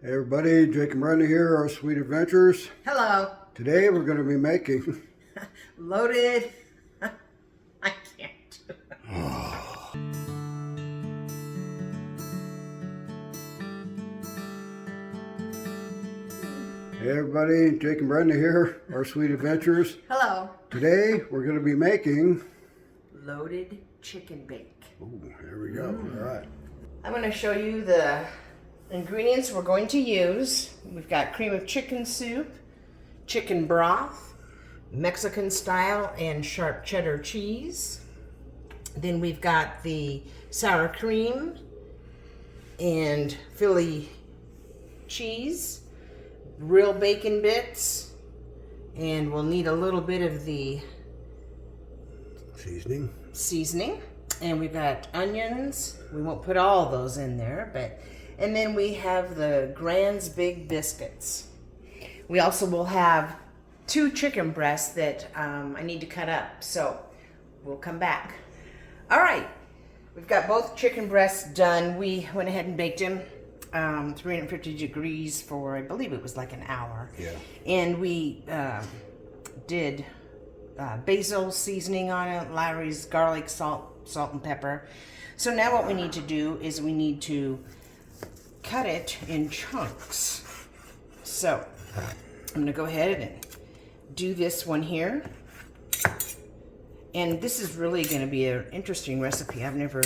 Hey everybody, Jake and Brenda here, our sweet adventures. Hello. Today we're going to be making Loaded. I can't. Hey everybody, Jake and Brenda here, our sweet adventures. Hello. Today we're going to be making Loaded chicken bake. Oh, here we go. All right. I'm going to show you the ingredients we're going to use. We've got cream of chicken soup, chicken broth, Mexican style and sharp cheddar cheese. Then we've got the sour cream and Philly cheese, real bacon bits, and we'll need a little bit of the seasoning. And we've got onions. We won't put all those in there, and then we have the Grand's Big Biscuits. We also will have 2 chicken breasts that I need to cut up, so we'll come back. All right, we've got both chicken breasts done. We went ahead and baked them 350 degrees for, I believe it was like an hour. Yeah. And we did basil seasoning on it, Lawry's garlic, salt and pepper. So now what we need to do is we need to cut it in chunks. So I'm going to go ahead and do this one here. And this is really going to be an interesting recipe. I've never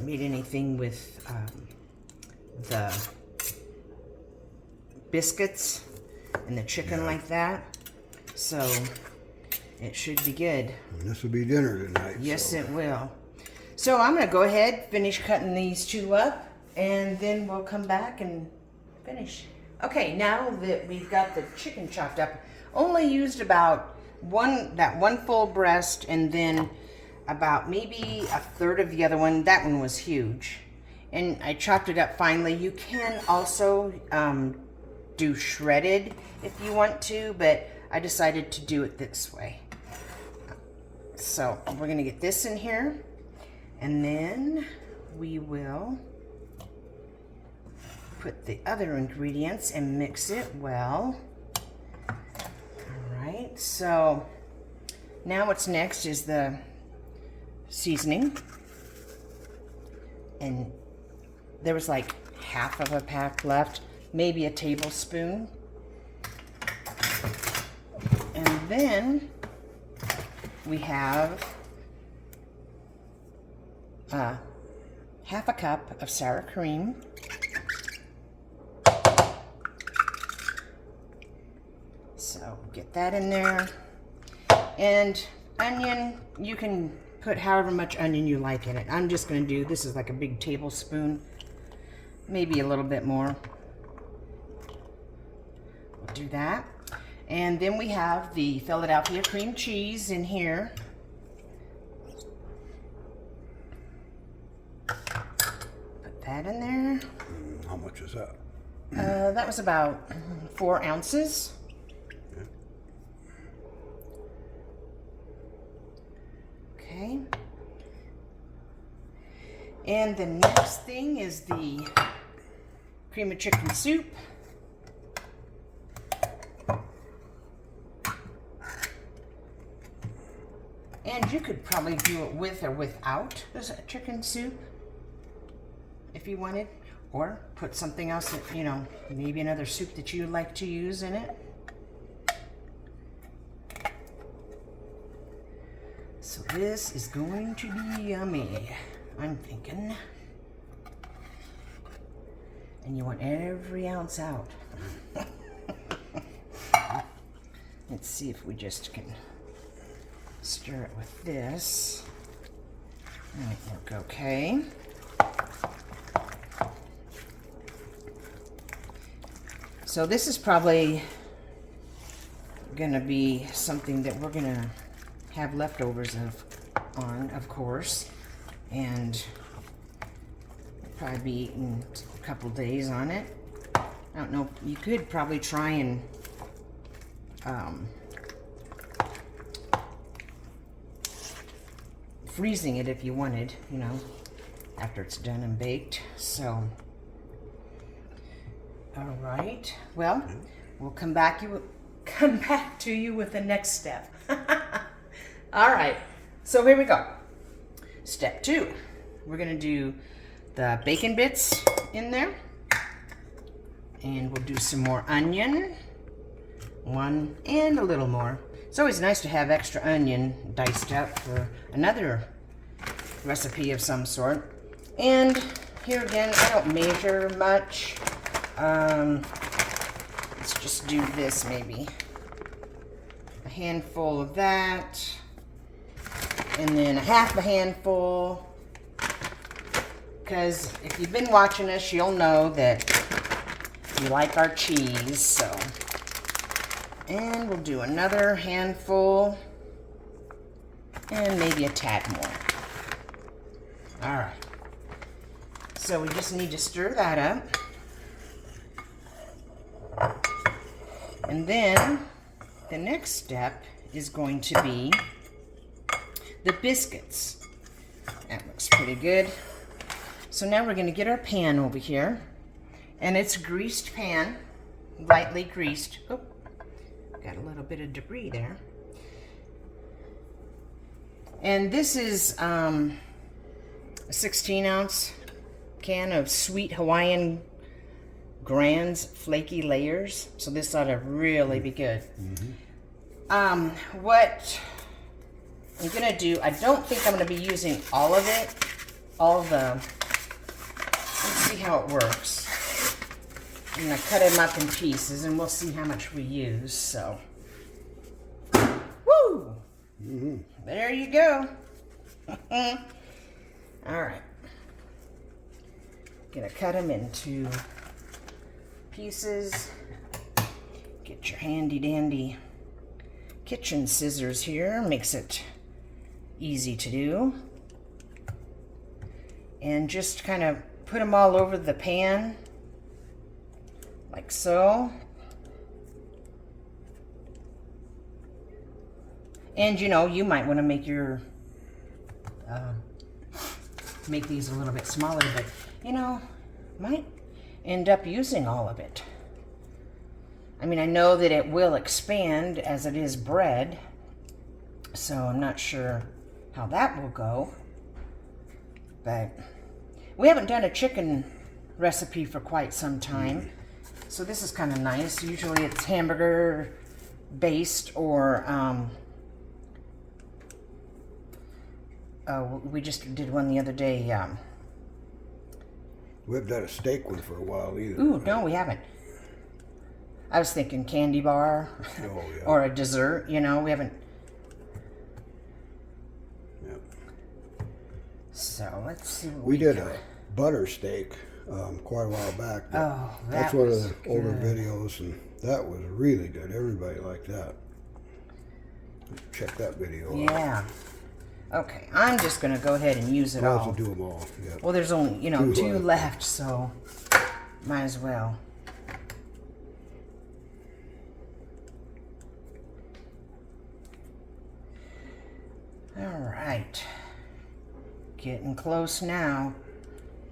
made anything with the biscuits and the chicken like that. So it should be good. And this will be dinner tonight. Yes, so. It will. So I'm going to go ahead, finish cutting these 2 up, and then we'll come back and finish. Okay, now that we've got the chicken chopped up, only used about one full breast, and then about maybe a third of the other one. That one was huge. And I chopped it up finely. You can also do shredded if you want to, but I decided to do it this way. So we're gonna get this in here, and then we will put the other ingredients and mix it well. All right, so now what's next is the seasoning. And there was like half of a pack left, maybe a tablespoon. And then we have half a cup of sour cream. So get that in there. And onion, you can put however much onion you like in it. I'm just going to do, this is like a big tablespoon, maybe a little bit more. We'll do that. And then we have the Philadelphia cream cheese in here. Put that in there. How much is that? That was about 4 ounces. Okay. And the next thing is the cream of chicken soup. And you could probably do it with or without this chicken soup if you wanted, or put something else that, you know, maybe another soup that you like to use in it. So this is going to be yummy, I'm thinking. And you want every ounce out. Let's see if we just can stir it with this. That might work okay. So this is probably gonna be something that we're gonna have leftovers of course, and probably be eating a couple days on it. I don't know, you could probably try and freezing it if you wanted, you know, after it's done and baked. So All right. Well, we'll come back to you with the next step. All right. So here we go. Step 2. We're going to do the bacon bits in there. And we'll do some more onion. 1 and a little more. It's always nice to have extra onion diced up for another recipe of some sort. And here again, I don't measure much. Let's just do this maybe. A handful of that. And then a half a handful. Because if you've been watching us, you'll know that we like our cheese, so. And we'll do another handful. And maybe a tad more. All right. So we just need to stir that up. And then the next step is going to be the biscuits. That looks pretty good. So now we're going to get our pan over here. And it's a greased pan, lightly greased. Oh, got a little bit of debris there. And this is a 16-ounce can of sweet Hawaiian Grands flaky layers. So this ought to really be good. What I'm gonna do, I don't think I'm gonna be using all of it. Let's see how it works. I'm gonna cut them up in pieces and we'll see how much we use, so. Woo! There you go. All right. Gonna cut them into pieces. Get your handy dandy kitchen scissors here. Makes it easy to do. And just kind of put them all over the pan, like so. And you know, you might want to make your make these a little bit smaller, but you know, might end up using all of it. I mean, I know that it will expand as it is bread, so I'm not sure how that will go. But we haven't done a chicken recipe for quite some time, so this is kind of nice. Usually it's hamburger based, or we just did one the other day. We haven't done a steak one for a while either. Ooh, no, we haven't. I was thinking candy bar or a dessert, you know, we haven't. Yep. So let's see what we did a butter steak quite a while back. Oh, that's one of the older videos, and that was really good. Everybody liked that. Check that video out. Yeah. Okay, I'm just going to go ahead and use it all. Do them all. Yeah. Well, there's only, you know, two left, so might as well. All right. Getting close now.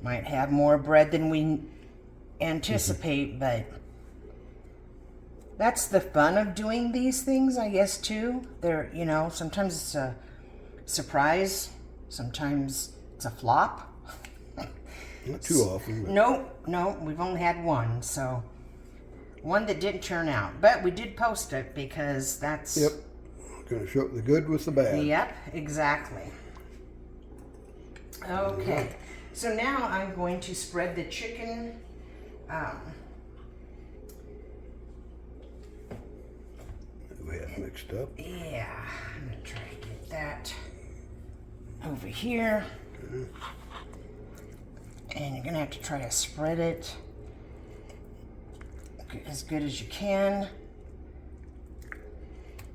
Might have more bread than we anticipate, but that's the fun of doing these things, I guess, too. They're, you know, sometimes it's a surprise, sometimes it's a flop. Not too often. But... No, we've only had one, so one that didn't turn out, but we did post it because that's... Yep, gonna show the good with the bad. Yep, exactly. Okay, so now I'm going to spread the chicken we have mixed up. Yeah, I'm gonna try to get that over here. Okay. And you're gonna have to try to spread it as good as you can.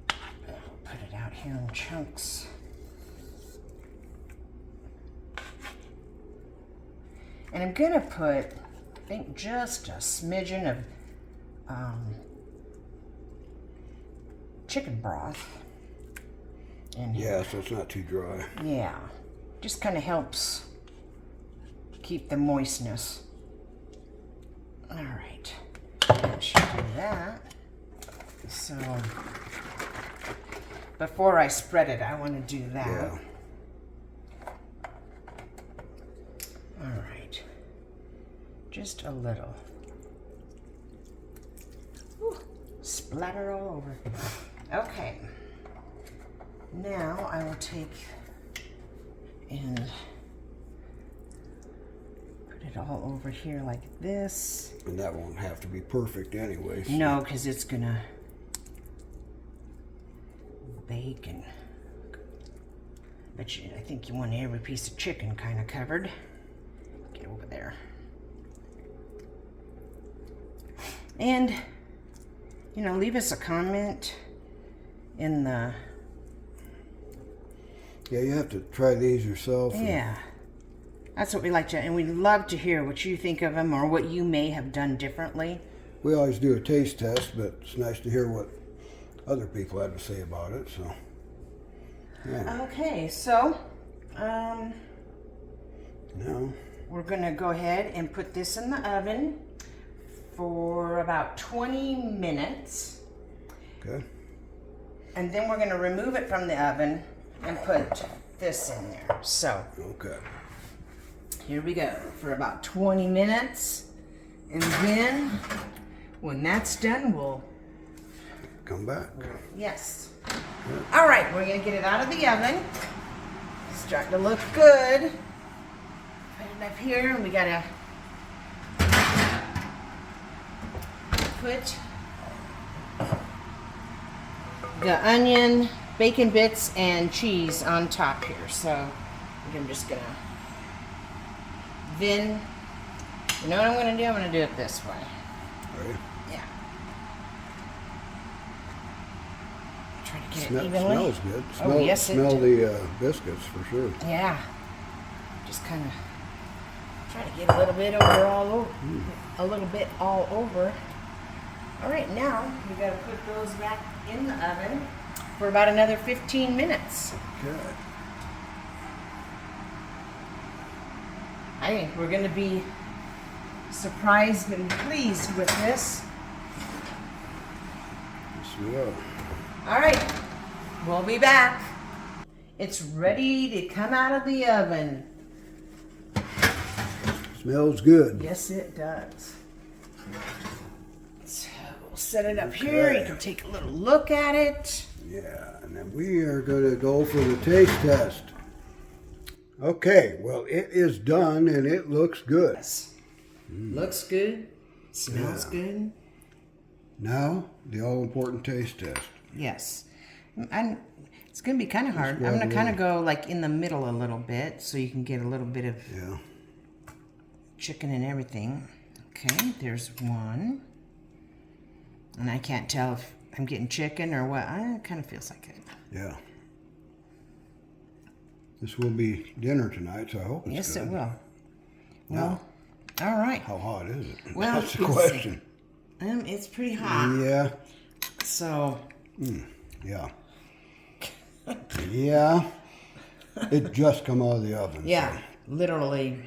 I'll put it out here in chunks. And I'm gonna put, I think, just a smidgen of chicken broth in here. Yeah, so it's not too dry. Yeah, just kind of helps keep the moistness. All right. that should do that. So, before I spread it, I want to do that. Yeah. All right. Just a little. Ooh, splatter all over. Okay. Now I will take and put it all over here like this. And that won't have to be perfect anyway. So. No, because it's gonna bake and but I think you want every piece of chicken kind of covered. Get over there. And you know, leave us a comment in the Yeah, you have to try these yourself. Yeah. That's what we like to, and we'd love to hear what you think of them or what you may have done differently. We always do a taste test, but it's nice to hear what other people have to say about it. So, yeah. Okay, so Now, we're gonna go ahead and put this in the oven for about 20 minutes. okay. And then we're gonna remove it from the oven and put this in there. So, Okay. here we go for about 20 minutes. And then when that's done, we'll, Come back. yes. All right, we're gonna get it out of the oven. It's starting to look good. Put it up here and we gotta put the onion, bacon bits, and cheese on top here. So I'm just gonna, then, you know what I'm gonna do? I'm gonna do it this way. Ready? Yeah. Try to get Smell, it evenly. smells good. Oh, yes, it smell does. the biscuits for sure. Yeah. Just kind of try to get a little bit over all over, a little bit all over. All right, now we got to put those back in the oven for about another 15 minutes. Okay. I think we're going to be surprised and pleased with this. Yes, we are. All right, we'll be back. It's ready to come out of the oven. Smells good. Yes, it does. So we'll set it up here. You Okay. can take a little look at it. Yeah, and then we are going to go for the taste test. Okay, well, it is done and it looks good. Yes. Looks good. Smells Yeah. good. Now, the all-important taste test. Yes. And it's going to be kind of hard. go I'm going a to kind of go like in the middle a little bit so you can get a little bit of Yeah. chicken and everything. Okay, there's one. And I can't tell if I'm getting chicken or what. It kind of feels like it. Yeah. This will be dinner tonight, so I hope it's Yes, good. it will. Well, all right. How hot is it? Well, That's the it's- question. It's pretty hot. Yeah. So, Yeah. Yeah. It just come out of the oven. yeah, literally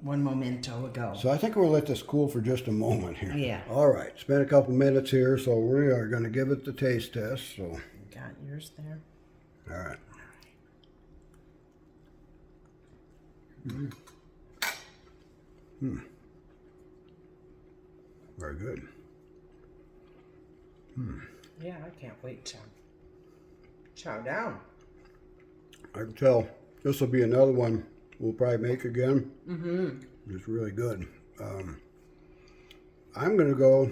one momento ago. So I think we'll let this cool for just a moment here. Yeah. All right. It's been a couple minutes here, so we are going to give it the taste test. So, Got yours there. all right. Very good. Yeah, I can't wait to chow down. I can tell this will be another one we'll probably make again. It's really good. I'm going to go,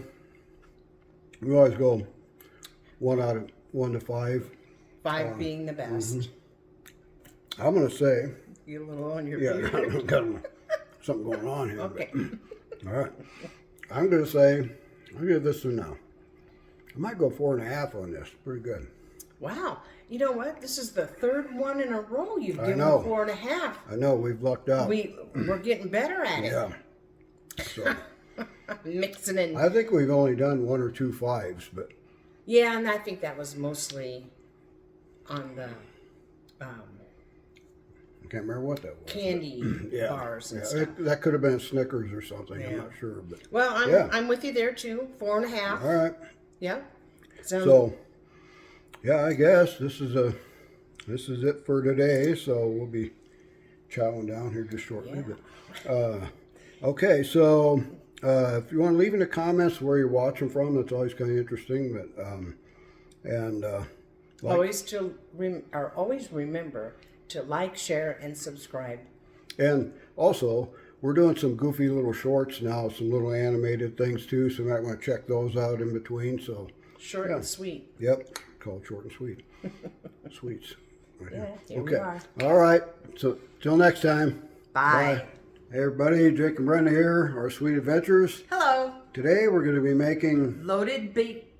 we always go 1 to 5. 5 being the best. I'm going to say, You a little on your yeah, beard. got something going on here. Okay. But, all right. I'm going to say, I'll give this one now. I might go 4.5 on this. Pretty good. Wow. You know what? This is the third one in a row you've I given know. 4.5. I know, we've lucked out. We're getting better at it. Yeah. So, Mixing in. I think we've only done 1 or 2 5s, but Yeah, and I think that was mostly on the can't remember what that was. candy Yeah, bars and yeah. stuff. That could have been Snickers or something. I'm Yeah. not sure, but Well, yeah. I'm with you there too. 4.5. All right. Yeah. So, yeah, I guess this is it for today. So we'll be chowing down here just shortly. Yeah. But okay, so if you want to leave in the comments where you're watching from, that's always kind of interesting. But always remember to like, share, and subscribe. And also, we're doing some goofy little shorts now, some little animated things too. So you might want to check those out in between. So Short and sweet. Yep, called short and sweet. Sweets. Right Yeah, here okay. we are. All right. So till next time. Bye. Hey everybody, Jake and Brenda here, our Sweet Adventures. Hello. Today we're going to be making Loaded baked